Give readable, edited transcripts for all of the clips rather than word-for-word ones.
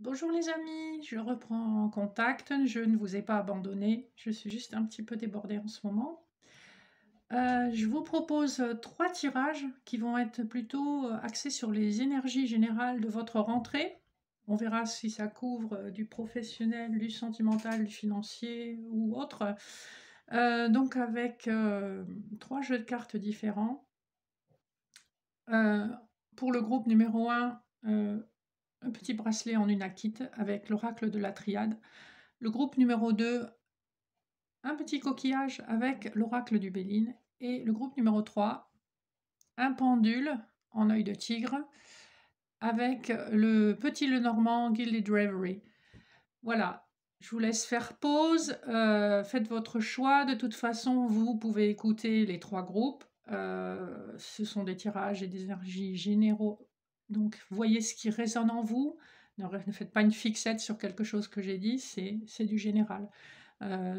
Bonjour les amis, je reprends contact, je ne vous ai pas abandonné, je suis juste un petit peu débordée en ce moment. Je vous propose 3 tirages qui vont être plutôt axés sur les énergies générales de votre rentrée. On verra si ça couvre du professionnel, du sentimental, du financier ou autre. Donc avec 3 jeux de cartes différents. Pour le groupe numéro 1, un petit bracelet en une akite avec l'oracle de la triade. Le groupe numéro 2, un petit coquillage avec l'oracle du Béline. Et le groupe numéro 3, un pendule en œil de tigre avec le petit Lenormand Gilded Reverie. Voilà, je vous laisse faire pause, faites votre choix. De toute façon, vous pouvez écouter les 3 groupes. Ce sont des tirages et des énergies généraux. Donc, voyez ce qui résonne en vous. Ne faites pas une fixette sur quelque chose que j'ai dit, c'est du général.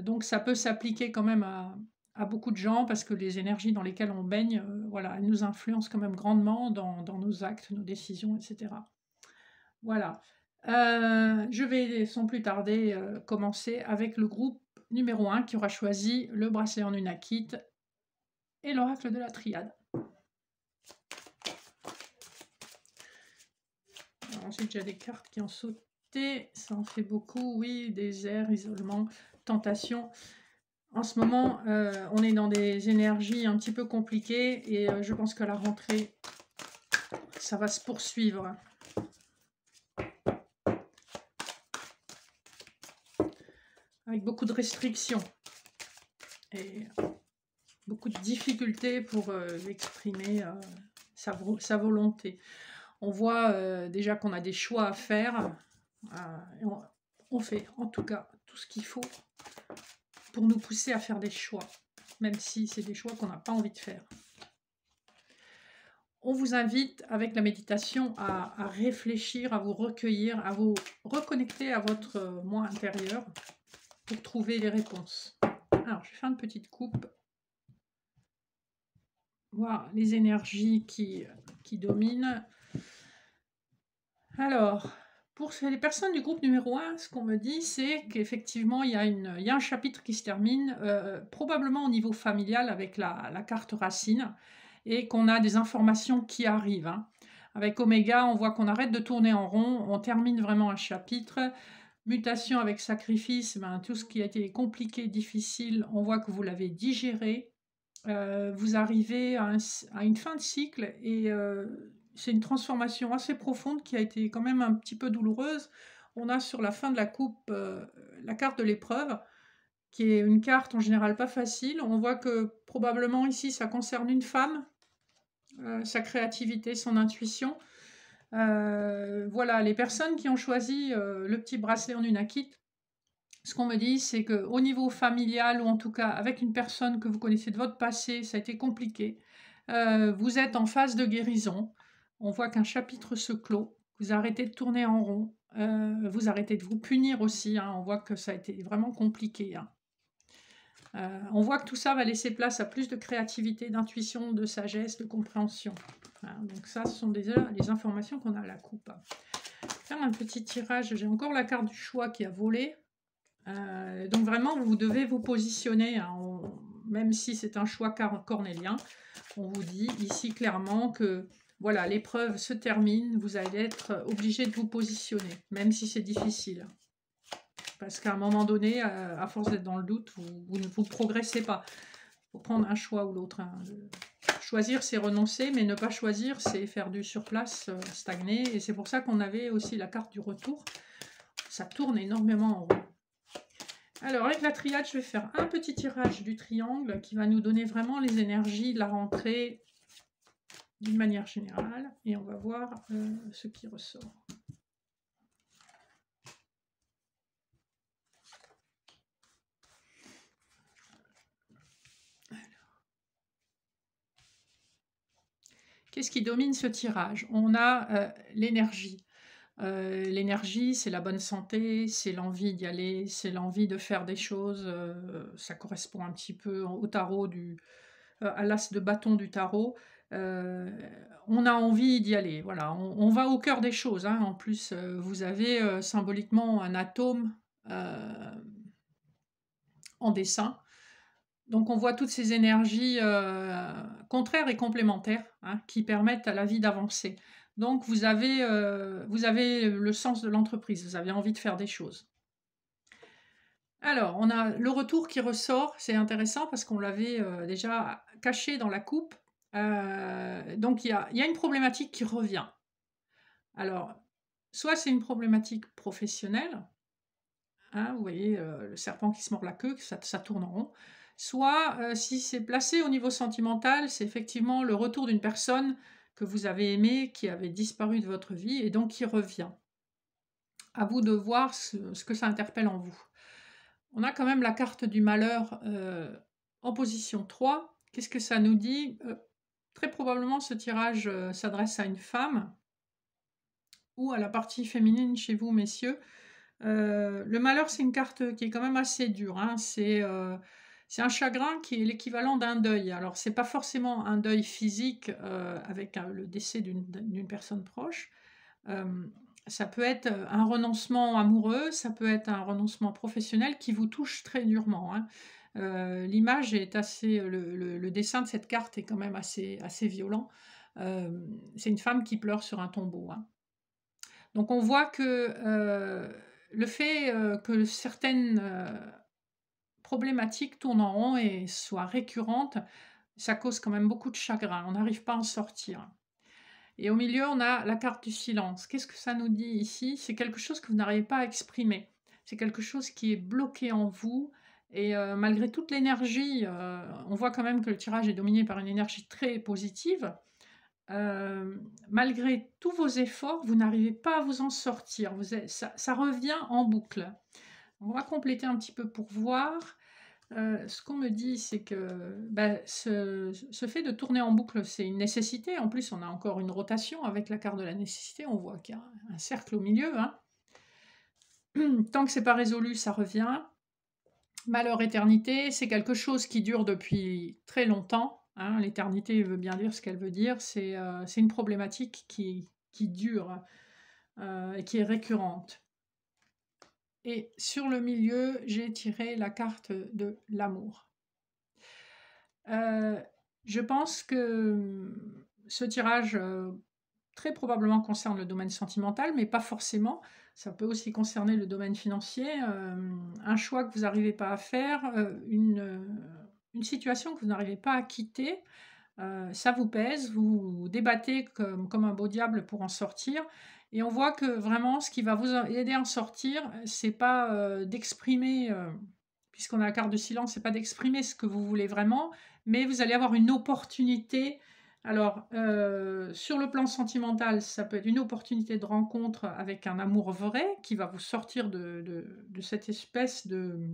Donc, ça peut s'appliquer quand même à beaucoup de gens parce que les énergies dans lesquelles on baigne, voilà, elles nous influencent quand même grandement dans nos actes, nos décisions, etc. Voilà. Je vais sans plus tarder commencer avec le groupe numéro 1 qui aura choisi le bracelet en une akite et l'oracle de la triade. Alors, ensuite, j'ai des cartes qui ont sauté, ça en fait beaucoup, oui, désert, isolement, tentation. En ce moment, on est dans des énergies un petit peu compliquées et je pense qu'à la rentrée, ça va se poursuivre. Avec beaucoup de restrictions et beaucoup de difficultés pour exprimer sa volonté. On voit déjà qu'on a des choix à faire. Et on fait en tout cas tout ce qu'il faut pour nous pousser à faire des choix, même si c'est des choix qu'on n'a pas envie de faire. On vous invite avec la méditation à réfléchir, à vous recueillir, à vous reconnecter à votre moi intérieur pour trouver les réponses. Alors, je vais faire une petite coupe. Voir les énergies qui dominent. Alors, pour les personnes du groupe numéro 1, ce qu'on me dit, c'est qu'effectivement, il y a un chapitre qui se termine, probablement au niveau familial avec la carte racine, et qu'on a des informations qui arrivent. Hein. Avec Oméga, on voit qu'on arrête de tourner en rond, on termine vraiment un chapitre. Mutation avec sacrifice, tout ce qui a été compliqué, difficile, on voit que vous l'avez digéré. Vous arrivez à une fin de cycle et c'est une transformation assez profonde qui a été quand même un petit peu douloureuse. On a sur la fin de la coupe la carte de l'épreuve, qui est une carte en général pas facile. On voit que probablement ici ça concerne une femme, sa créativité, son intuition. Voilà, les personnes qui ont choisi le petit bracelet en une akite, ce qu'on me dit, c'est qu'au niveau familial, ou en tout cas avec une personne que vous connaissez de votre passé, ça a été compliqué. Vous êtes en phase de guérison. On voit qu'un chapitre se clôt. Vous arrêtez de tourner en rond. Vous arrêtez de vous punir aussi. Hein. On voit que ça a été vraiment compliqué. Hein. On voit que tout ça va laisser place à plus de créativité, d'intuition, de sagesse, de compréhension. Hein. Donc ça, ce sont déjà les informations qu'on a à la coupe. Faire un petit tirage. J'ai encore la carte du choix qui a volé. Donc vraiment, vous devez vous positionner, hein, même si c'est un choix cornélien. On vous dit ici clairement que voilà, l'épreuve se termine, vous allez être obligé de vous positionner, même si c'est difficile. Parce qu'à un moment donné, à force d'être dans le doute, vous ne progressez pas. Il faut prendre un choix ou l'autre. Hein. Choisir, c'est renoncer, mais ne pas choisir, c'est faire du surplace, stagner. Et c'est pour ça qu'on avait aussi la carte du retour. Ça tourne énormément en rond. Alors, avec la triade, je vais faire un petit tirage du triangle qui va nous donner vraiment les énergies de la rentrée d'une manière générale. Et on va voir ce qui ressort. Qu'est-ce qui domine ce tirage? On a l'énergie. L'énergie, c'est la bonne santé, c'est l'envie d'y aller, c'est l'envie de faire des choses. Ça correspond un petit peu au tarot à l'as de bâton du tarot. on a envie d'y aller. Voilà, on va au cœur des choses, hein. En plus, vous avez symboliquement un atome en dessin. Donc on voit toutes ces énergies contraires et complémentaires, hein, qui permettent à la vie d'avancer. Donc vous avez le sens de l'entreprise, vous avez envie de faire des choses. Alors, on a le retour qui ressort, c'est intéressant parce qu'on l'avait déjà caché dans la coupe. Donc il y a une problématique qui revient. Alors, soit c'est une problématique professionnelle, hein, vous voyez le serpent qui se mord la queue, ça tourne en rond. Soit, si c'est placé au niveau sentimental, c'est effectivement le retour d'une personne que vous avez aimée, qui avait disparu de votre vie et donc qui revient. À vous de voir ce que ça interpelle en vous. On a quand même la carte du malheur en position 3. Qu'est-ce que ça nous dit? Très probablement, ce tirage s'adresse à une femme ou à la partie féminine chez vous, messieurs. Le malheur, c'est une carte qui est quand même assez dure, hein. C'est un chagrin qui est l'équivalent d'un deuil. Alors, c'est pas forcément un deuil physique avec le décès d'une personne proche. Ça peut être un renoncement amoureux, ça peut être un renoncement professionnel qui vous touche très durement, hein. L'image est assez, le dessin de cette carte est quand même assez violent. C'est une femme qui pleure sur un tombeau, hein. Donc on voit que le fait que certaines problématiques tournent en rond et soient récurrentes, ça cause quand même beaucoup de chagrin. On n'arrive pas à en sortir. Et au milieu, on a la carte du silence. Qu'est-ce que ça nous dit ici? C'est quelque chose que vous n'arrivez pas à exprimer. C'est quelque chose qui est bloqué en vous. Et malgré toute l'énergie, on voit quand même que le tirage est dominé par une énergie très positive. Malgré tous vos efforts, vous n'arrivez pas à vous en sortir. Ça revient en boucle. On va compléter un petit peu pour voir. Ce qu'on me dit, c'est que ce fait de tourner en boucle, c'est une nécessité. En plus, on a encore une rotation avec la carte de la nécessité. On voit qu'il y a un cercle au milieu, hein. Tant que c'est pas résolu, ça revient. Malheur, éternité, c'est quelque chose qui dure depuis très longtemps, hein. L'éternité veut bien dire ce qu'elle veut dire. C'est une problématique qui dure et qui est récurrente. Et sur le milieu, j'ai tiré la carte de l'amour. Je pense que ce tirage très probablement concerne le domaine sentimental, mais pas forcément. Ça peut aussi concerner le domaine financier, un choix que vous n'arrivez pas à faire, une situation que vous n'arrivez pas à quitter. Ça vous pèse, vous débattez comme un beau diable pour en sortir. Et on voit que vraiment, ce qui va vous aider à en sortir, c'est pas d'exprimer, puisqu'on a la carte de silence, c'est pas d'exprimer ce que vous voulez vraiment, mais vous allez avoir une opportunité. Alors, sur le plan sentimental, ça peut être une opportunité de rencontre avec un amour vrai qui va vous sortir de cette espèce de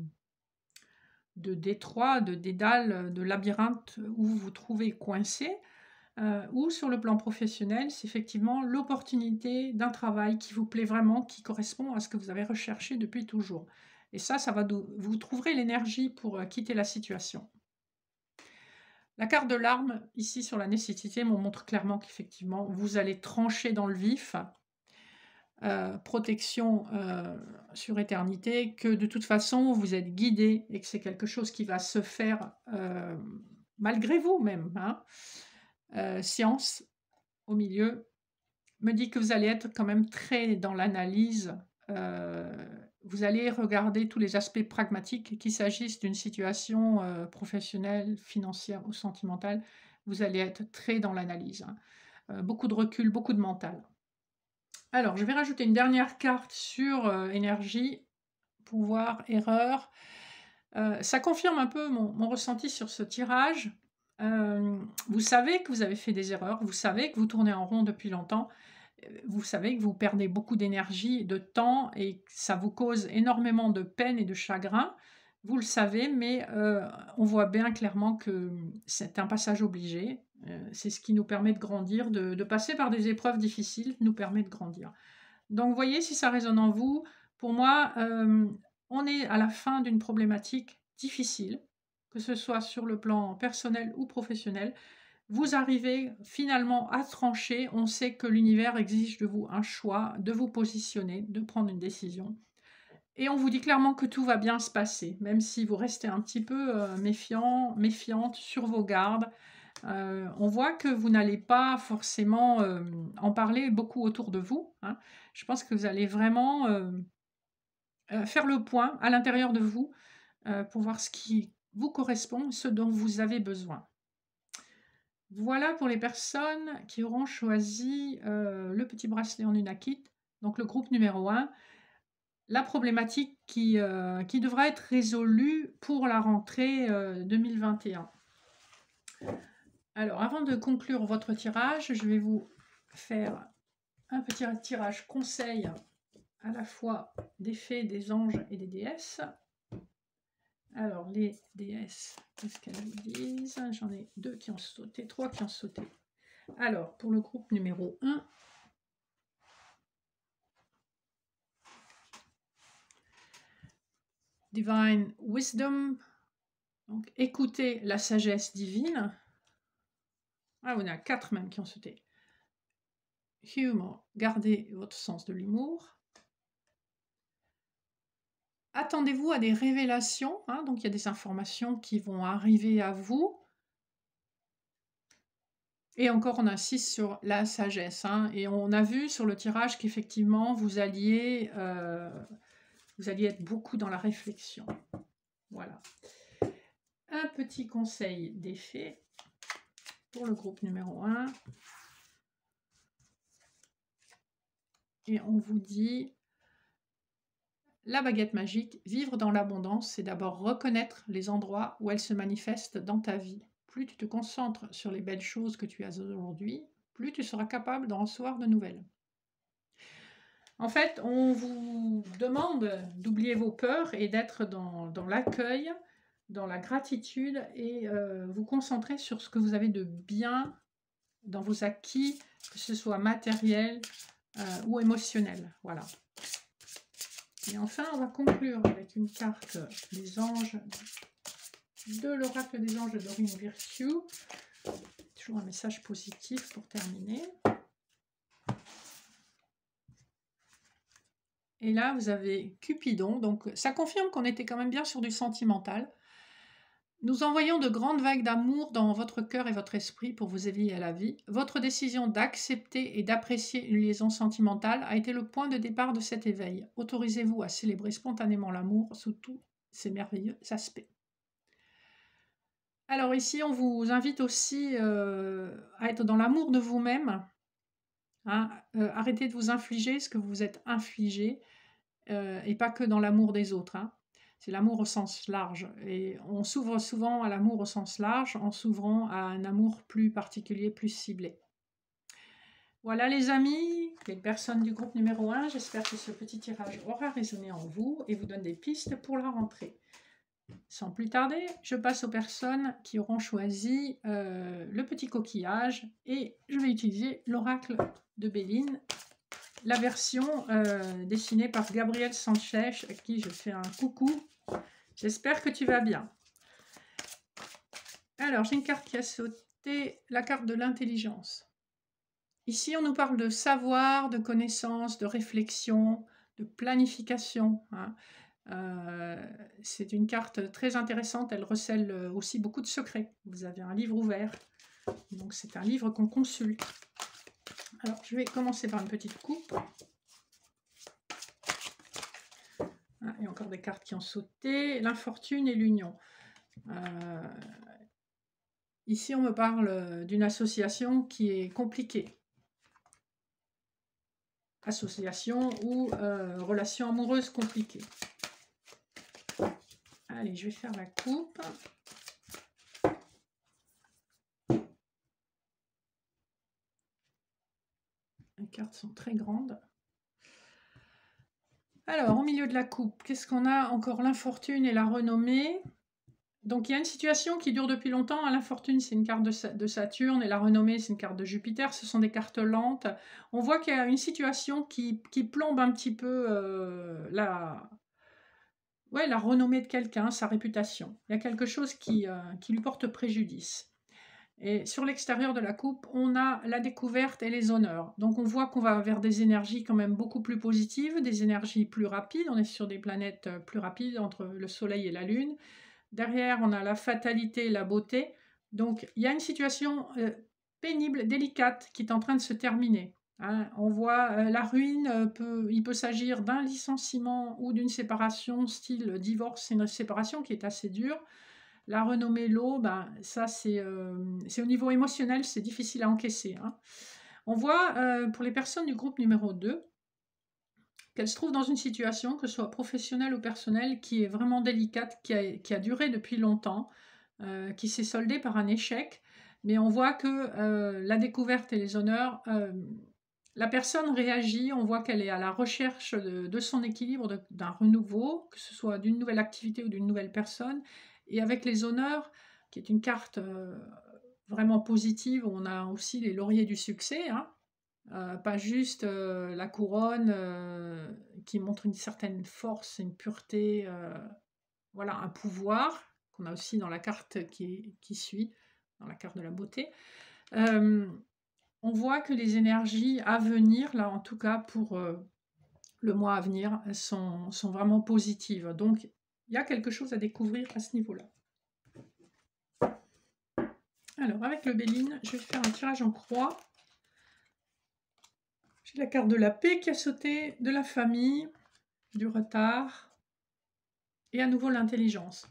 détroit, de dédale, de labyrinthe où vous vous trouvez coincé. Ou sur le plan professionnel, c'est effectivement l'opportunité d'un travail qui vous plaît vraiment, qui correspond à ce que vous avez recherché depuis toujours. Et ça va vous trouverez l'énergie pour quitter la situation. La carte de l'arme, ici sur la nécessité, me montre clairement qu'effectivement, vous allez trancher dans le vif. Protection sur éternité, que de toute façon, vous êtes guidé et que c'est quelque chose qui va se faire malgré vous même, hein. Science, au milieu, me dit que vous allez être quand même très dans l'analyse. Vous allez regarder tous les aspects pragmatiques, qu'il s'agisse d'une situation professionnelle, financière ou sentimentale. Vous allez être très dans l'analyse, hein. Beaucoup de recul, beaucoup de mental. Alors, je vais rajouter une dernière carte sur énergie, pouvoir, erreur. Ça confirme un peu mon ressenti sur ce tirage. Vous savez que vous avez fait des erreurs, vous savez que vous tournez en rond depuis longtemps, vous savez que vous perdez beaucoup d'énergie, de temps et que ça vous cause énormément de peine et de chagrin. Vous le savez, mais on voit bien clairement que c'est un passage obligé. C'est ce qui nous permet de grandir, de passer par des épreuves difficiles, nous permet de grandir. Donc, voyez si ça résonne en vous. Pour moi, on est à la fin d'une problématique difficile, que ce soit sur le plan personnel ou professionnel. vous arrivez finalement à trancher. On sait que l'univers exige de vous un choix, de vous positionner, de prendre une décision. Et on vous dit clairement que tout va bien se passer, même si vous restez un petit peu méfiante sur vos gardes. On voit que vous n'allez pas forcément en parler beaucoup autour de vous, hein. Je pense que vous allez vraiment faire le point à l'intérieur de vous pour voir ce qui vous correspond, ce dont vous avez besoin. Voilà pour les personnes qui auront choisi le petit bracelet en unakit, donc le groupe numéro 1. La problématique qui devra être résolue pour la rentrée 2021. Alors, avant de conclure votre tirage, je vais vous faire un petit tirage conseil à la fois des fées, des anges et des déesses. Alors, les déesses, qu'est-ce qu'elles vous disent? J'en ai 2 qui ont sauté, 3 qui ont sauté. Alors, pour le groupe numéro 1, Divine Wisdom, donc écoutez la sagesse divine. Ah, on a 4 même qui ont sauté. Humor, gardez votre sens de l'humour. Attendez-vous à des révélations, hein, donc il y a des informations qui vont arriver à vous. Et encore, on insiste sur la sagesse, hein, et on a vu sur le tirage qu'effectivement, vous alliez être beaucoup dans la réflexion. Voilà. Un petit conseil des fées pour le groupe numéro 1. Et on vous dit, la baguette magique, vivre dans l'abondance, c'est d'abord reconnaître les endroits où elle se manifeste dans ta vie. Plus tu te concentres sur les belles choses que tu as aujourd'hui, plus tu seras capable d'en recevoir de nouvelles. En fait, on vous demande d'oublier vos peurs et d'être dans l'accueil, dans la gratitude et vous concentrer sur ce que vous avez de bien dans vos acquis, que ce soit matériel ou émotionnel. Voilà. Et enfin, on va conclure avec une carte des anges, de l'oracle des anges de Doreen Virtue. Toujours un message positif pour terminer. Et là, vous avez Cupidon. Donc, ça confirme qu'on était quand même bien sur du sentimental. Nous envoyons de grandes vagues d'amour dans votre cœur et votre esprit pour vous éveiller à la vie. Votre décision d'accepter et d'apprécier une liaison sentimentale a été le point de départ de cet éveil. Autorisez-vous à célébrer spontanément l'amour sous tous ses merveilleux aspects. Alors ici, on vous invite aussi à être dans l'amour de vous-même. Hein, arrêtez de vous infliger ce que vous vous êtes infligé et pas que dans l'amour des autres. Hein. C'est l'amour au sens large. Et on s'ouvre souvent à l'amour au sens large en s'ouvrant à un amour plus particulier, plus ciblé. Voilà les amis, les personnes du groupe numéro 1, j'espère que ce petit tirage aura résonné en vous et vous donne des pistes pour la rentrée. Sans plus tarder, je passe aux personnes qui auront choisi le petit coquillage et je vais utiliser l'oracle de Béline, la version dessinée par Gabriel Sanchez, à qui je fais un coucou. J'espère que tu vas bien. Alors, j'ai une carte qui a sauté, la carte de l'intelligence. Ici, on nous parle de savoir, de connaissance, de réflexion, de planification. Hein. C'est une carte très intéressante, elle recèle aussi beaucoup de secrets. Vous avez un livre ouvert, donc c'est un livre qu'on consulte. Alors, je vais commencer par une petite coupe. Ah, il y a encore des cartes qui ont sauté. L'infortune et l'union. Ici, on me parle d'une association qui est compliquée. Association ou relation amoureuse compliquée. Allez, je vais faire la coupe. Les cartes sont très grandes. Alors, au milieu de la coupe, qu'est-ce qu'on a encore? L'infortune et la renommée. Donc, il y a une situation qui dure depuis longtemps. L'infortune, c'est une carte de Saturne et la renommée, c'est une carte de Jupiter. Ce sont des cartes lentes. On voit qu'il y a une situation qui plombe un petit peu la renommée de quelqu'un, sa réputation. Il y a quelque chose qui lui porte préjudice. Et sur l'extérieur de la coupe, on a la découverte et les honneurs. Donc on voit qu'on va vers des énergies quand même beaucoup plus positives, des énergies plus rapides. On est sur des planètes plus rapides entre le Soleil et la Lune. Derrière, on a la fatalité et la beauté. Donc il y a une situation pénible, délicate, qui est en train de se terminer. Hein. On voit la ruine, il peut s'agir d'un licenciement ou d'une séparation, style divorce, c'est une séparation qui est assez dure. La renommée l'eau, ben, ça c'est au niveau émotionnel, c'est difficile à encaisser. Hein. On voit pour les personnes du groupe numéro 2 qu'elles se trouvent dans une situation, que ce soit professionnelle ou personnelle, qui est vraiment délicate, qui a duré depuis longtemps, qui s'est soldée par un échec. Mais on voit que la découverte et les honneurs, la personne réagit, on voit qu'elle est à la recherche de son équilibre, d'un renouveau, que ce soit d'une nouvelle activité ou d'une nouvelle personne. Et avec les honneurs, qui est une carte vraiment positive, on a aussi les lauriers du succès, hein, pas juste la couronne qui montre une certaine force, une pureté, voilà, un pouvoir, qu'on a aussi dans la carte qui suit, dans la carte de la beauté. On voit que les énergies à venir, là en tout cas pour le mois à venir, sont vraiment positives. Donc il y a quelque chose à découvrir à ce niveau-là. Alors avec le Béline, je vais faire un tirage en croix. J'ai la carte de la paix qui a sauté, de la famille, du retard et à nouveau l'intelligence.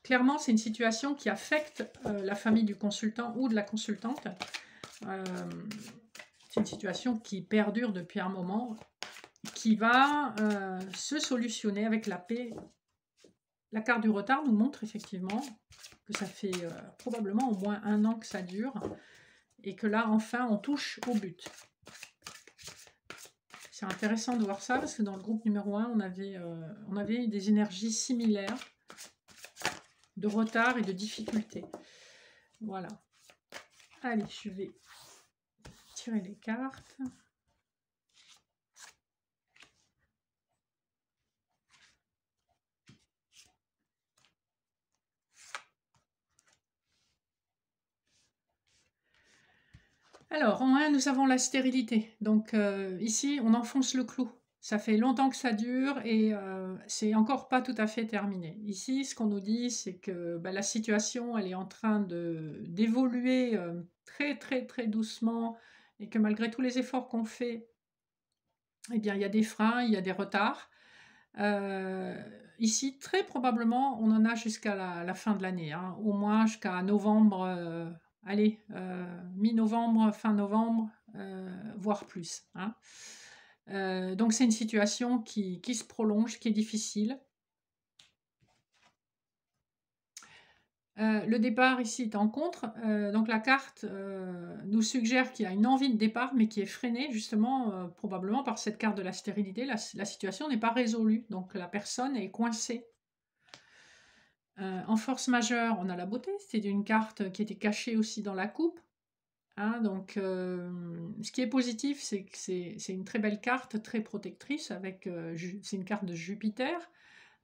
Clairement, c'est une situation qui affecte la famille du consultant ou de la consultante. C'est une situation qui perdure depuis un moment, qui va se solutionner avec la paix. La carte du retard nous montre effectivement que ça fait probablement au moins 1 an que ça dure et que là, enfin, on touche au but. C'est intéressant de voir ça parce que dans le groupe numéro 1, on avait des énergies similaires de retard et de difficulté. Voilà. Allez, je vais tirer les cartes. Alors, en 1, nous avons la stérilité. Donc ici, on enfonce le clou. Ça fait longtemps que ça dure et c'est encore pas tout à fait terminé. Ici, ce qu'on nous dit, c'est que la situation, elle est en train d'évoluer très très très doucement et que malgré tous les efforts qu'on fait, eh bien, il y a des freins, il y a des retards. Ici, très probablement, on en a jusqu'à la fin de l'année, hein, au moins jusqu'à novembre, mi-novembre, fin novembre, voire plus. Hein. Donc c'est une situation qui se prolonge, qui est difficile. Le départ ici est en contre, donc la carte nous suggère qu'il y a une envie de départ, mais qui est freinée justement probablement par cette carte de la stérilité. La situation n'est pas résolue, donc la personne est coincée. En force majeure, on a la beauté, c'est une carte qui était cachée aussi dans la coupe. Hein, donc, ce qui est positif, c'est que c'est une très belle carte, très protectrice, c'est une carte de Jupiter.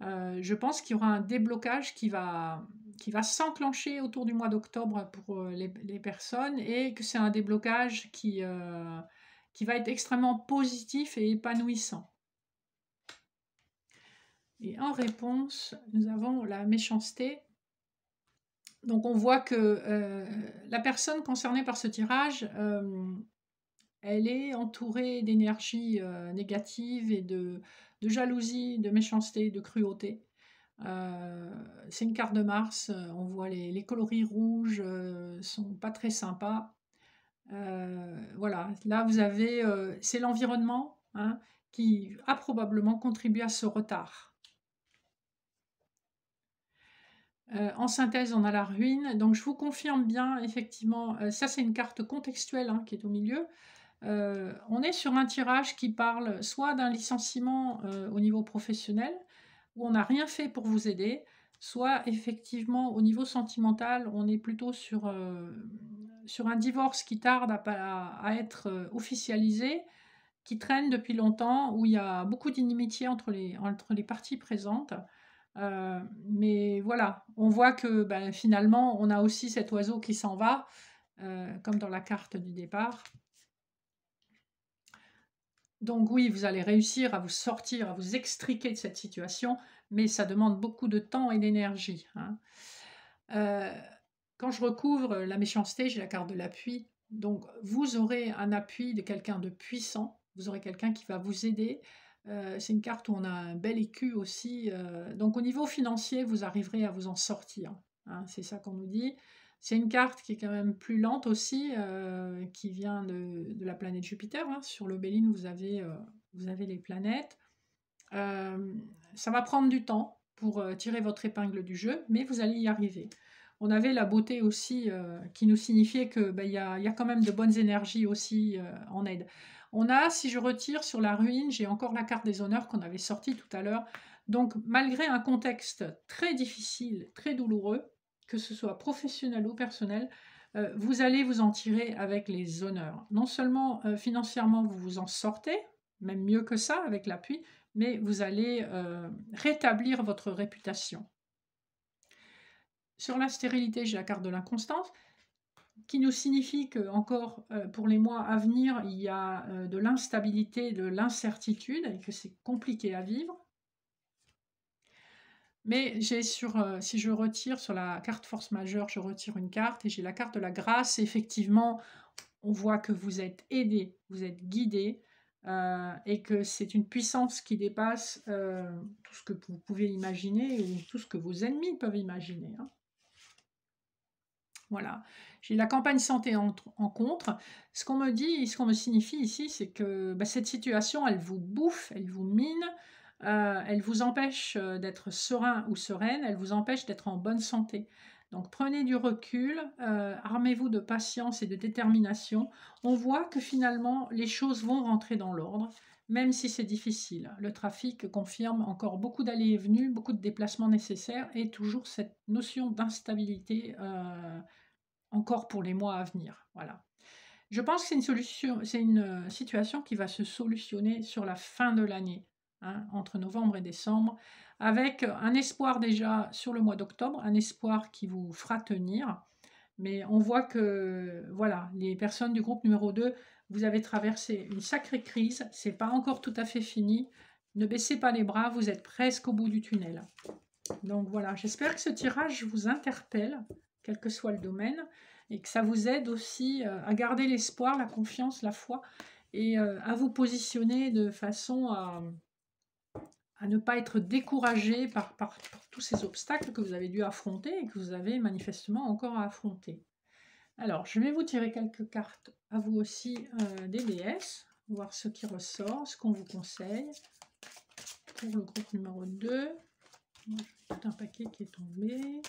Je pense qu'il y aura un déblocage qui va s'enclencher autour du mois d'octobre pour les personnes et que c'est un déblocage qui va être extrêmement positif et épanouissant. Et en réponse, nous avons la méchanceté. Donc on voit que la personne concernée par ce tirage, elle est entourée d'énergie négative et de jalousie, de méchanceté, de cruauté. C'est une carte de Mars, on voit les coloris rouges sont pas très sympas. Voilà, là vous avez, c'est l'environnement hein, qui a probablement contribué à ce retard. En synthèse, on a la ruine. Donc je vous confirme bien, effectivement, ça c'est une carte contextuelle hein, qui est au milieu. On est sur un tirage qui parle soit d'un licenciement au niveau professionnel, où on n'a rien fait pour vous aider, soit effectivement au niveau sentimental, on est plutôt sur un divorce qui tarde à être officialisé, qui traîne depuis longtemps, où il y a beaucoup d'inimitié entre les parties présentes. Mais voilà, on voit que ben, finalement, on a aussi cet oiseau qui s'en va, comme dans la carte du départ. Donc oui, vous allez réussir à vous sortir, à vous extriquer de cette situation, mais ça demande beaucoup de temps et d'énergie, hein. Quand je recouvre la méchanceté, j'ai la carte de l'appui. Donc vous aurez un appui de quelqu'un de puissant, vous aurez quelqu'un qui va vous aider. C'est une carte où on a un bel écu aussi. Donc au niveau financier, vous arriverez à vous en sortir, hein, c'est ça qu'on nous dit. C'est une carte qui est quand même plus lente aussi, qui vient de la planète Jupiter, hein. Sur le Béline, vous avez les planètes. Ça va prendre du temps pour tirer votre épingle du jeu, mais vous allez y arriver. On avait la beauté aussi qui nous signifiait que y a quand même de bonnes énergies aussi en aide. On a, si je retire sur la ruine, j'ai encore la carte des honneurs qu'on avait sortie tout à l'heure. Donc malgré un contexte très difficile, très douloureux, que ce soit professionnel ou personnel, vous allez vous en tirer avec les honneurs. Non seulement financièrement vous vous en sortez, même mieux que ça avec l'appui, mais vous allez rétablir votre réputation. Sur la stérilité, j'ai la carte de l'inconstance, qui nous signifie que encore pour les mois à venir, il y a de l'instabilité, de l'incertitude, et que c'est compliqué à vivre. Mais j'ai si je retire sur la carte force majeure, je retire une carte, et j'ai la carte de la grâce. Effectivement, on voit que vous êtes aidé, vous êtes guidé, et que c'est une puissance qui dépasse tout ce que vous pouvez imaginer ou tout ce que vos ennemis peuvent imaginer, hein. Voilà. J'ai la campagne santé en contre. Ce qu'on me dit, ce qu'on me signifie ici, c'est que cette situation, elle vous bouffe, elle vous mine, elle vous empêche d'être serein ou sereine, elle vous empêche d'être en bonne santé. Donc prenez du recul, armez-vous de patience et de détermination. On voit que finalement, les choses vont rentrer dans l'ordre, même si c'est difficile. Le trafic confirme encore beaucoup d'allées et venues, beaucoup de déplacements nécessaires et toujours cette notion d'instabilité encore pour les mois à venir. Voilà. Je pense que c'est une situation qui va se solutionner sur la fin de l'année, hein, entre novembre et décembre, avec un espoir déjà sur le mois d'octobre, un espoir qui vous fera tenir. Mais on voit que voilà, les personnes du groupe numéro 2, vous avez traversé une sacrée crise, c'est pas encore tout à fait fini. Ne baissez pas les bras, vous êtes presque au bout du tunnel. Donc voilà, j'espère que ce tirage vous interpelle, quel que soit le domaine, et que ça vous aide aussi à garder l'espoir, la confiance, la foi, et à vous positionner de façon à ne pas être découragé par tous ces obstacles que vous avez dû affronter et que vous avez manifestement encore à affronter. Alors, je vais vous tirer quelques cartes à vous aussi des déesses, voir ce qui ressort, ce qu'on vous conseille pour le groupe numéro 2. Tout un paquet qui est tombé.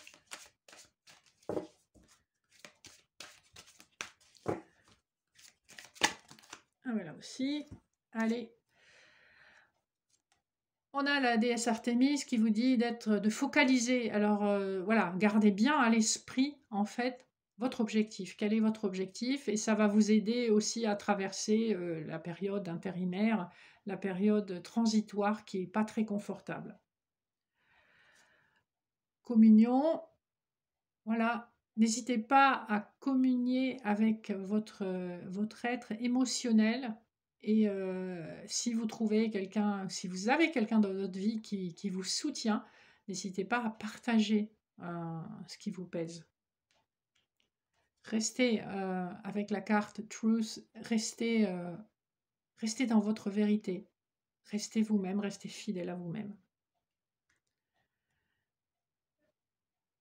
Ah voilà aussi. Allez. On a la déesse Artémis qui vous dit de focaliser. Alors voilà, gardez bien à l'esprit en fait votre objectif. Quel est votre objectif? Et ça va vous aider aussi à traverser la période intérimaire, la période transitoire qui n'est pas très confortable. Communion, voilà, n'hésitez pas à communier avec votre être émotionnel et si vous trouvez quelqu'un, si vous avez quelqu'un dans votre vie qui vous soutient, n'hésitez pas à partager ce qui vous pèse. Restez avec la carte Truth, restez dans votre vérité, restez vous-même, restez fidèle à vous-même.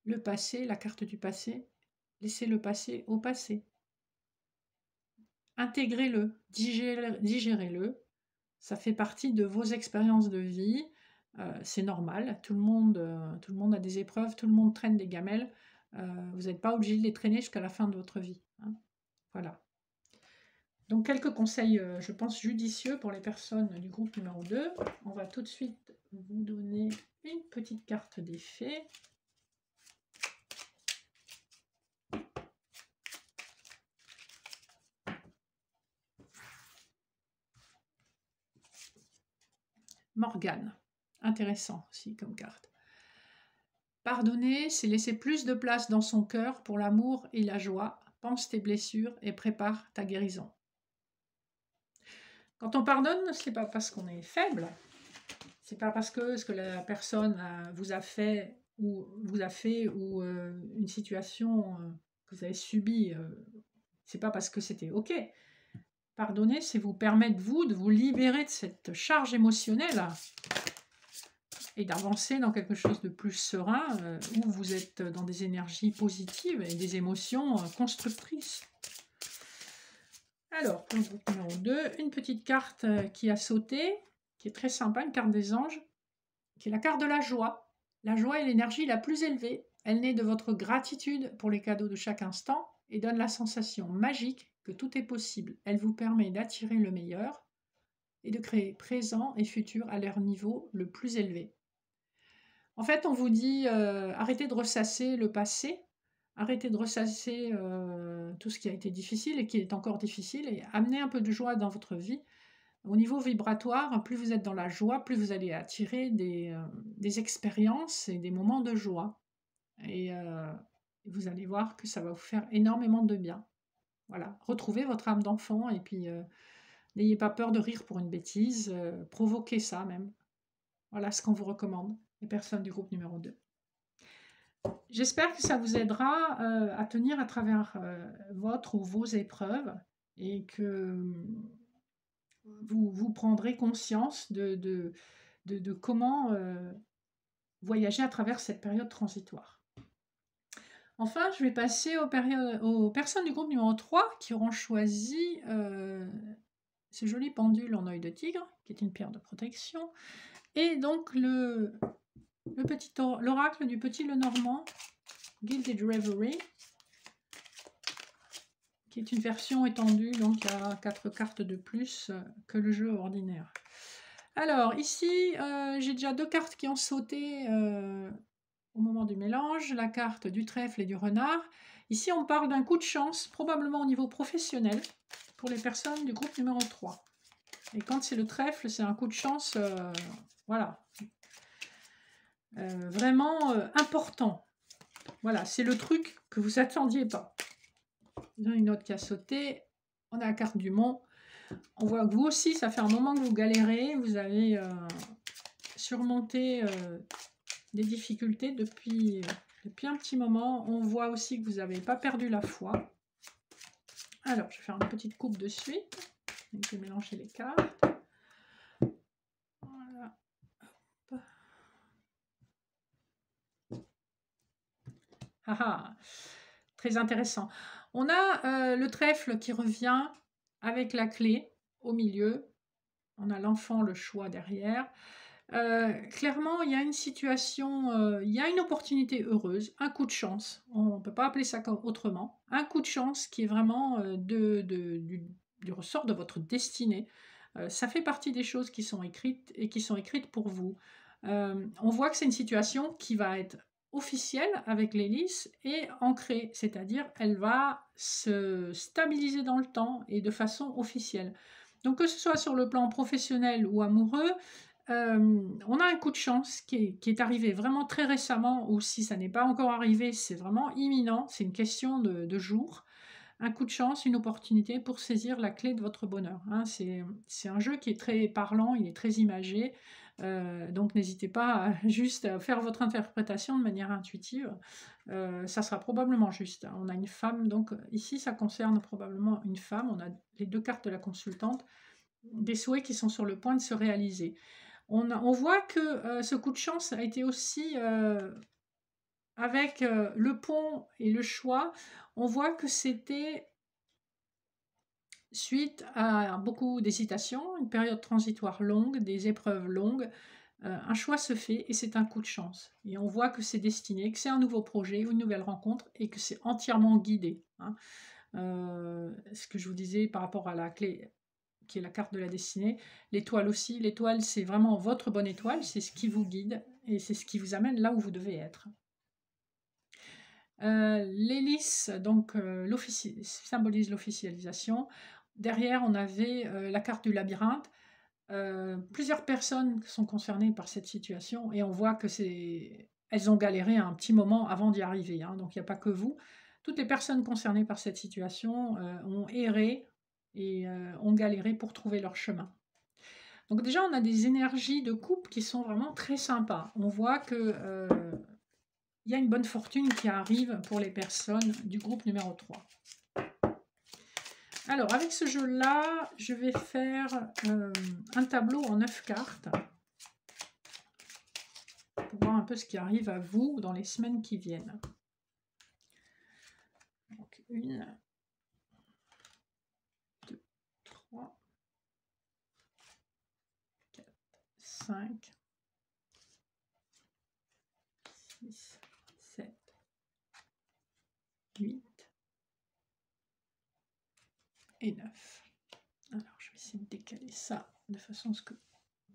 Le passé, la carte du passé, laissez le passé au passé. Intégrez-le, digérez-le. Ça fait partie de vos expériences de vie. C'est normal. Tout le monde a des épreuves, tout le monde traîne des gamelles. Vous n'êtes pas obligé de les traîner jusqu'à la fin de votre vie, hein. Voilà. Donc quelques conseils, je pense, judicieux pour les personnes du groupe numéro 2. On va tout de suite vous donner une petite carte d'effet. Morgane, intéressant aussi comme carte. Pardonner, c'est laisser plus de place dans son cœur pour l'amour et la joie. Pense tes blessures et prépare ta guérison. Quand on pardonne, ce n'est pas parce qu'on est faible, c'est pas parce que ce que la personne vous a fait ou une situation que vous avez subie, c'est pas parce que c'était ok. Pardonner, c'est vous permettre vous de vous libérer de cette charge émotionnelle et d'avancer dans quelque chose de plus serein où vous êtes dans des énergies positives et des émotions constructrices. Alors, pour le groupe numéro 2, une petite carte qui a sauté, qui est très sympa, une carte des anges, qui est la carte de la joie. La joie est l'énergie la plus élevée. Elle naît de votre gratitude pour les cadeaux de chaque instant et donne la sensation magique que tout est possible. Elle vous permet d'attirer le meilleur et de créer présent et futur à leur niveau le plus élevé. En fait, on vous dit arrêtez de ressasser le passé, arrêtez de ressasser tout ce qui a été difficile et qui est encore difficile et amenez un peu de joie dans votre vie. Au niveau vibratoire, plus vous êtes dans la joie, plus vous allez attirer des expériences et des moments de joie. Et vous allez voir que ça va vous faire énormément de bien. Voilà, retrouvez votre âme d'enfant et puis n'ayez pas peur de rire pour une bêtise, provoquez ça même. Voilà ce qu'on vous recommande, les personnes du groupe numéro 2. J'espère que ça vous aidera à tenir à travers votre ou vos épreuves et que vous prendrez conscience de comment voyager à travers cette période transitoire. Enfin, je vais passer aux personnes du groupe numéro 3 qui auront choisi ce joli pendule en œil de tigre, qui est une pierre de protection, et donc l'oracle du petit Lenormand, Gilded Reverie, qui est une version étendue, donc il y a 4 cartes de plus que le jeu ordinaire. Alors ici, j'ai déjà 2 cartes qui ont sauté au moment du mélange, la carte du trèfle et du renard. Ici, on parle d'un coup de chance, probablement au niveau professionnel, pour les personnes du groupe numéro 3. Et quand c'est le trèfle, c'est un coup de chance, voilà, vraiment important. Voilà, c'est le truc que vous attendiez pas. Il y a une autre qui a sauté. On a la carte du mont. On voit que vous aussi, ça fait un moment que vous galérez. Vous avez surmonté des difficultés depuis un petit moment. On voit aussi que vous n'avez pas perdu la foi. Alors, je vais faire une petite coupe de suite. Je vais mélanger les cartes. Voilà. Hop. Ah ah, très intéressant. On a le trèfle qui revient avec la clé au milieu. On a l'enfant, le choix derrière. Clairement, il y a une situation, il y a une opportunité heureuse, un coup de chance. On ne peut pas appeler ça autrement. Un coup de chance qui est vraiment du ressort de votre destinée. Ça fait partie des choses qui sont écrites et qui sont écrites pour vous. On voit que c'est une situation qui va être officielle avec l'hélice et ancrée, c'est-à-dire elle va se stabiliser dans le temps et de façon officielle. Donc que ce soit sur le plan professionnel ou amoureux, on a un coup de chance qui est arrivé vraiment très récemment, ou si ça n'est pas encore arrivé, c'est vraiment imminent, c'est une question de jours. Un coup de chance, une opportunité pour saisir la clé de votre bonheur. Hein. C'est un jeu qui est très parlant, il est très imagé, donc n'hésitez pas à juste à faire votre interprétation de manière intuitive. Ça sera probablement juste. Hein. On a une femme, donc ici ça concerne probablement une femme, on a les 2 cartes de la consultante, des souhaits qui sont sur le point de se réaliser. On voit que ce coup de chance a été aussi avec le pont et le choix, on voit que c'était suite à beaucoup d'hésitations, une période transitoire longue, des épreuves longues, un choix se fait et c'est un coup de chance. Et on voit que c'est destiné, que c'est un nouveau projet, une nouvelle rencontre et que c'est entièrement guidé. Hein. Ce que je vous disais par rapport à la clé qui est la carte de la destinée, l'étoile aussi. L'étoile, c'est vraiment votre bonne étoile, c'est ce qui vous guide et c'est ce qui vous amène là où vous devez être. L'hélice, donc symbolise l'officialisation. Derrière, on avait la carte du labyrinthe. Plusieurs personnes sont concernées par cette situation et on voit que c'est elles ont galéré un petit moment avant d'y arriver, hein, donc il n'y a pas que vous. Toutes les personnes concernées par cette situation ont erré et ont galéré pour trouver leur chemin. Donc déjà, on a des énergies de couple qui sont vraiment très sympas. On voit que il y a une bonne fortune qui arrive pour les personnes du groupe numéro 3. Alors, avec ce jeu-là, je vais faire un tableau en 9 cartes pour voir un peu ce qui arrive à vous dans les semaines qui viennent. Donc, 1, 2, 3, 4, 5, 6, 7, 8 et 9. Alors, je vais essayer de décaler ça de façon à ce que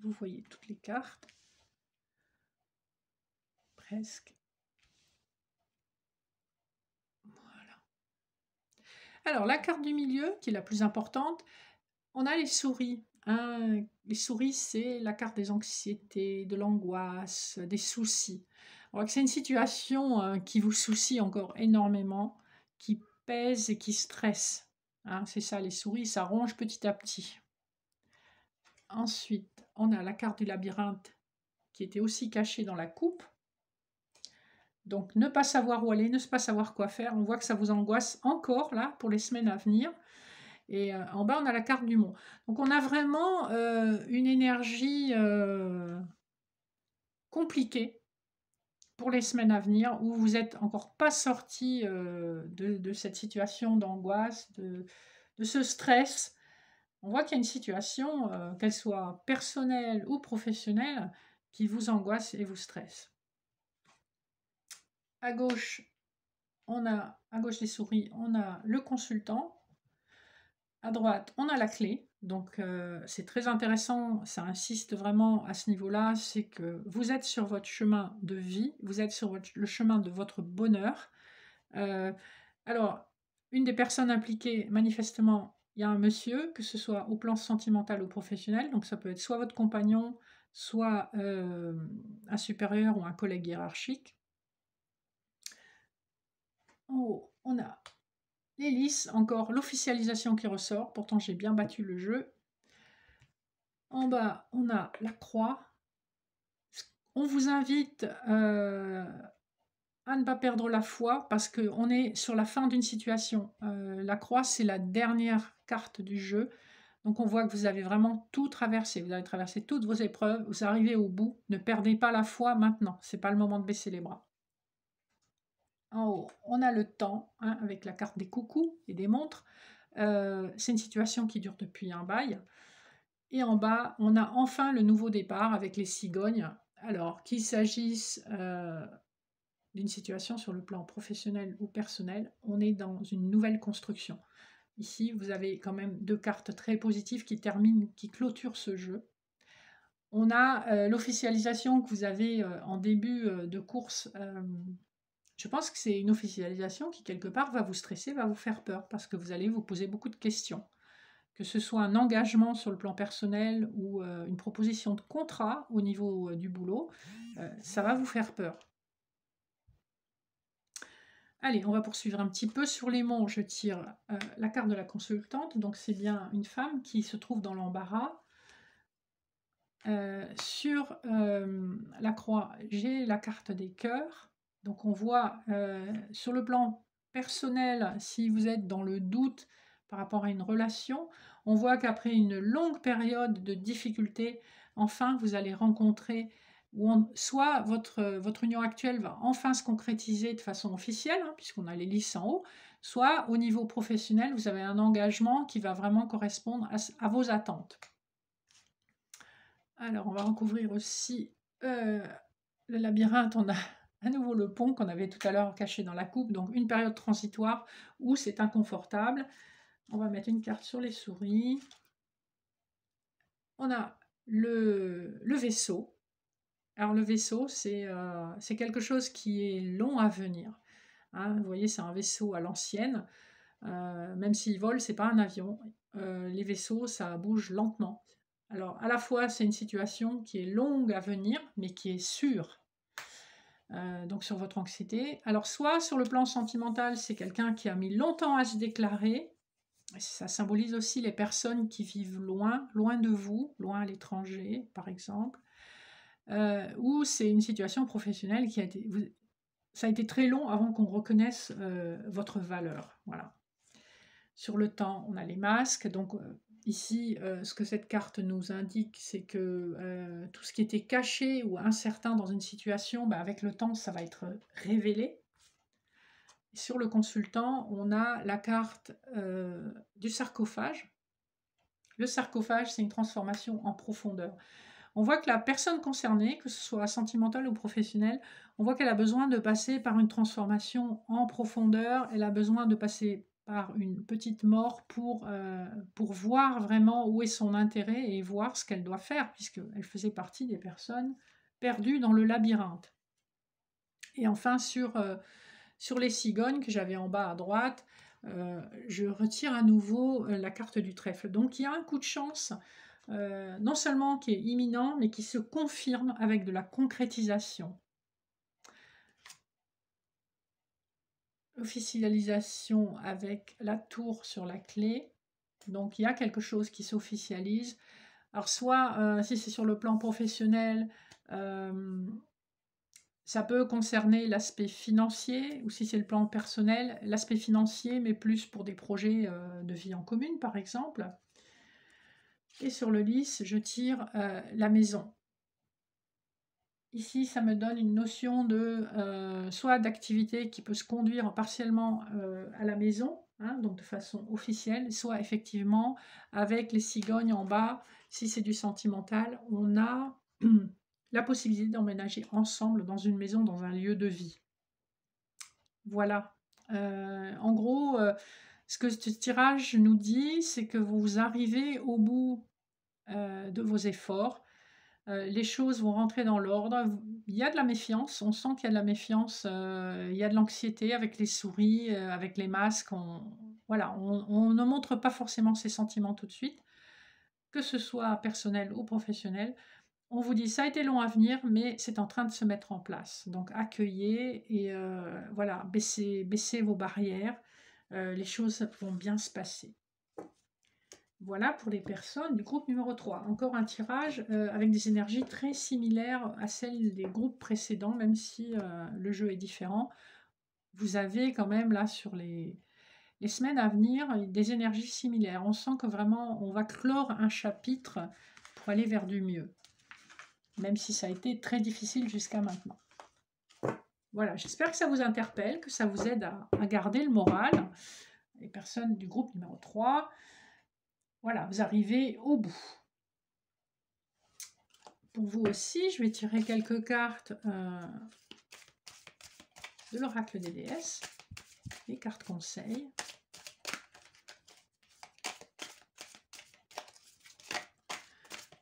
vous voyez toutes les cartes. Presque. Voilà. Alors, la carte du milieu, qui est la plus importante, on a les souris. Hein. Les souris, c'est la carte des anxiétés, de l'angoisse, des soucis. On voit que c'est une situation qui vous soucie encore énormément, qui pèse et qui stresse. Hein, c'est ça, les souris, ça ronge petit à petit. Ensuite, on a la carte du labyrinthe qui était aussi cachée dans la coupe. Donc, ne pas savoir où aller, ne pas savoir quoi faire. On voit que ça vous angoisse encore, là, pour les semaines à venir. Et en bas, on a la carte du monde. Donc, on a vraiment une énergie compliquée pour les semaines à venir, où vous n'êtes encore pas sorti de cette situation d'angoisse, de ce stress. On voit qu'il y a une situation, qu'elle soit personnelle ou professionnelle, qui vous angoisse et vous stresse. À gauche, à gauche des souris, on a le consultant. À droite, on a la clé. Donc, c'est très intéressant. Ça insiste vraiment à ce niveau-là. C'est que vous êtes sur votre chemin de vie. Vous êtes sur le chemin de votre bonheur. Alors, une des personnes impliquées, manifestement, il y a un monsieur, que ce soit au plan sentimental ou professionnel. Donc, ça peut être soit votre compagnon, soit un supérieur ou un collègue hiérarchique. En haut, on a l'hélice, encore l'officialisation qui ressort. Pourtant, j'ai bien battu le jeu. En bas, on a la croix. On vous invite à ne pas perdre la foi parce qu'on est sur la fin d'une situation. La croix, c'est la dernière carte du jeu. Donc, on voit que vous avez vraiment tout traversé. Vous avez traversé toutes vos épreuves. Vous arrivez au bout. Ne perdez pas la foi maintenant. Ce n'est pas le moment de baisser les bras. En haut, on a le temps, hein, avec la carte des coucous et des montres. C'est une situation qui dure depuis un bail. Et en bas, on a enfin le nouveau départ avec les cigognes. Alors, qu'il s'agisse d'une situation sur le plan professionnel ou personnel, on est dans une nouvelle construction. Ici, vous avez quand même 2 cartes très positives qui clôturent ce jeu. On a l'officialisation que vous avez en début de course. Je pense que c'est une officialisation qui, quelque part, va vous stresser, va vous faire peur, parce que vous allez vous poser beaucoup de questions. Que ce soit un engagement sur le plan personnel ou une proposition de contrat au niveau du boulot, ça va vous faire peur. Allez, on va poursuivre un petit peu. Sur les monts, je tire la carte de la consultante. Donc, c'est bien une femme qui se trouve dans l'embarras. Sur la croix, j'ai la carte des cœurs. Donc, on voit sur le plan personnel, si vous êtes dans le doute par rapport à une relation, on voit qu'après une longue période de difficultés, enfin, vous allez rencontrer, soit votre union actuelle va enfin se concrétiser de façon officielle, hein, puisqu'on a l'hélice en haut, soit au niveau professionnel, vous avez un engagement qui va vraiment correspondre à vos attentes. Alors, on va recouvrir aussi le labyrinthe. On a à nouveau le pont qu'on avait tout à l'heure caché dans la coupe, donc une période transitoire où c'est inconfortable. On va mettre une carte sur les souris. On a le vaisseau. Alors le vaisseau, c'est quelque chose qui est long à venir. Hein, vous voyez, c'est un vaisseau à l'ancienne. Même s'il vole, c'est pas un avion. Les vaisseaux, ça bouge lentement. Alors, à la fois, c'est une situation qui est longue à venir, mais qui est sûre. donc sur votre anxiété. Alors, soit sur le plan sentimental, c'est quelqu'un qui a mis longtemps à se déclarer. Ça symbolise aussi les personnes qui vivent loin, loin de vous, loin à l'étranger, par exemple. Ou c'est une situation professionnelle qui a été... Ça a été très long avant qu'on reconnaisse votre valeur. Voilà. Sur le temps, on a les masques. Donc ici, ce que cette carte nous indique, c'est que tout ce qui était caché ou incertain dans une situation, avec le temps, ça va être révélé. Et sur le consultant, on a la carte du sarcophage. Le sarcophage, c'est une transformation en profondeur. On voit que la personne concernée, que ce soit sentimentale ou professionnelle, on voit qu'elle a besoin de passer par une transformation en profondeur. Elle a besoin de passer par une petite mort pour voir vraiment où est son intérêt et voir ce qu'elle doit faire, puisqu'elle faisait partie des personnes perdues dans le labyrinthe. Et enfin, sur les cigognes que j'avais en bas à droite, je retire à nouveau la carte du trèfle. Donc il y a un coup de chance non seulement qui est imminent, mais qui se confirme avec de la concrétisation. Officialisation avec la tour sur la clé. Donc il y a quelque chose qui s'officialise. Alors soit, si c'est sur le plan professionnel, ça peut concerner l'aspect financier, ou si c'est le plan personnel, l'aspect financier, mais plus pour des projets de vie en commune, par exemple. Et sur le lys, je tire la maison. Ici, ça me donne une notion de soit d'activité qui peut se conduire partiellement à la maison, hein, donc de façon officielle, soit effectivement avec les cigognes en bas, si c'est du sentimental, on a la possibilité d'emménager ensemble dans une maison, dans un lieu de vie. Voilà. En gros, ce que ce tirage nous dit, c'est que vous arrivez au bout de vos efforts. Les choses vont rentrer dans l'ordre. Il y a de la méfiance, on sent qu'il y a de la méfiance, il y a de l'anxiété avec les souris, avec les masques. Voilà, on ne montre pas forcément ses sentiments tout de suite, que ce soit personnel ou professionnel. On vous dit ça a été long à venir, mais c'est en train de se mettre en place. Donc accueillez et voilà, baissez vos barrières. Les choses vont bien se passer. Voilà pour les personnes du groupe numéro 3. Encore un tirage avec des énergies très similaires à celles des groupes précédents, même si le jeu est différent. Vous avez quand même là sur les semaines à venir des énergies similaires. On sent que vraiment on va clore un chapitre pour aller vers du mieux, même si ça a été très difficile jusqu'à maintenant. Voilà, j'espère que ça vous interpelle, que ça vous aide à garder le moral. Les personnes du groupe numéro 3. Voilà, vous arrivez au bout. Pour vous aussi, je vais tirer quelques cartes de l'oracle des déesses, les cartes conseils.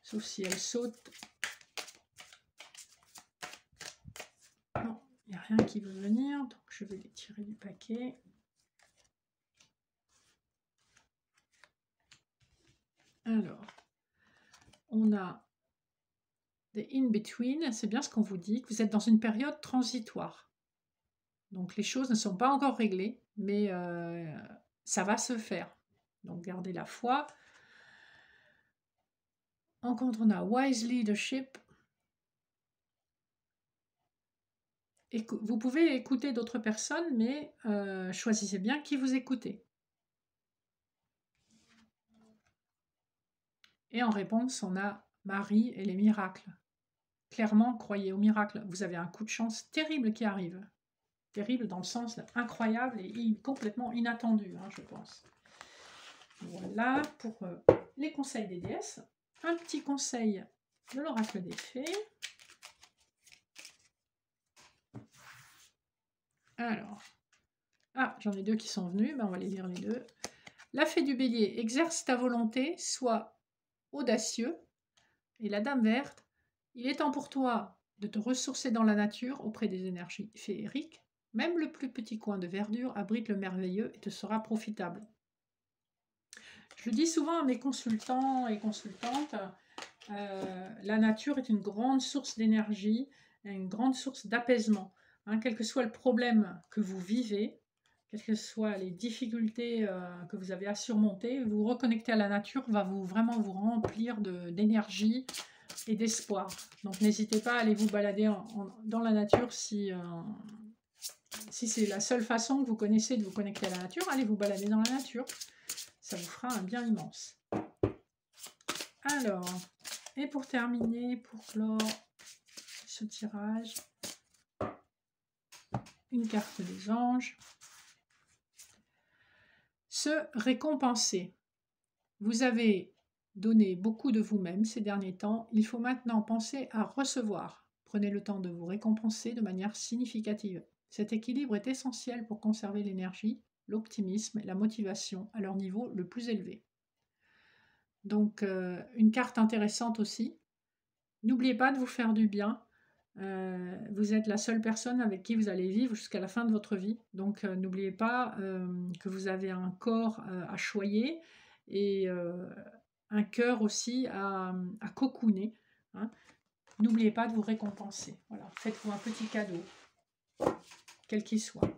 Sauf si elles sautent. Non, il n'y a rien qui veut venir, donc je vais les tirer du paquet. Alors, on a des in-between, c'est bien ce qu'on vous dit, que vous êtes dans une période transitoire. Donc les choses ne sont pas encore réglées, mais ça va se faire. Donc gardez la foi. Ensuite, on a Wise Leadership. Vous pouvez écouter d'autres personnes, mais choisissez bien qui vous écoutez. Et en réponse, on a Marie et les miracles. Clairement, croyez aux miracles. Vous avez un coup de chance terrible qui arrive. Terrible dans le sens incroyable et complètement inattendu, hein, je pense. Voilà pour les conseils des déesses. Un petit conseil de l'oracle des fées. Alors, j'en ai deux qui sont venus, on va les lire les deux. La fée du bélier, exerce ta volonté, sois audacieux. Et la dame verte, il est temps pour toi de te ressourcer dans la nature auprès des énergies féeriques. Même le plus petit coin de verdure abrite le merveilleux et te sera profitable. Je le dis souvent à mes consultants et consultantes, la nature est une grande source d'énergie. une grande source d'apaisement. Hein, quel que soit le problème que vous vivez, quelles que soient les difficultés que vous avez à surmonter, vous reconnecter à la nature va vraiment vous remplir d'énergie et d'espoir. Donc n'hésitez pas à aller vous balader dans la nature si c'est la seule façon que vous connaissez de vous connecter à la nature. Allez vous balader dans la nature, ça vous fera un bien immense. Alors, et pour terminer, pour clore ce tirage, une carte des anges. Se récompenser. Vous avez donné beaucoup de vous-même ces derniers temps. Il faut maintenant penser à recevoir. Prenez le temps de vous récompenser de manière significative. Cet équilibre est essentiel pour conserver l'énergie, l'optimisme et la motivation à leur niveau le plus élevé. Donc, une carte intéressante aussi. N'oubliez pas de vous faire du bien. Vous êtes la seule personne avec qui vous allez vivre jusqu'à la fin de votre vie. Donc, n'oubliez pas que vous avez un corps à choyer et un cœur aussi à cocooner. Hein. N'oubliez pas de vous récompenser. Voilà, faites-vous un petit cadeau, quel qu'il soit.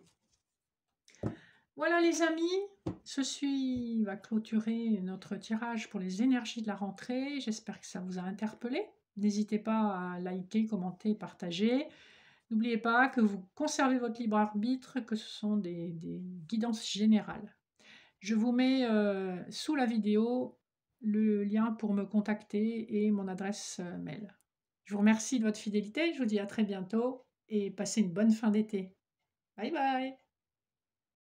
Voilà les amis, ceci va clôturer notre tirage pour les énergies de la rentrée. J'espère que ça vous a interpellé. N'hésitez pas à liker, commenter, partager. N'oubliez pas que vous conservez votre libre arbitre, que ce sont des guidances générales. Je vous mets sous la vidéo le lien pour me contacter et mon adresse mail. Je vous remercie de votre fidélité, je vous dis à très bientôt et passez une bonne fin d'été. Bye bye!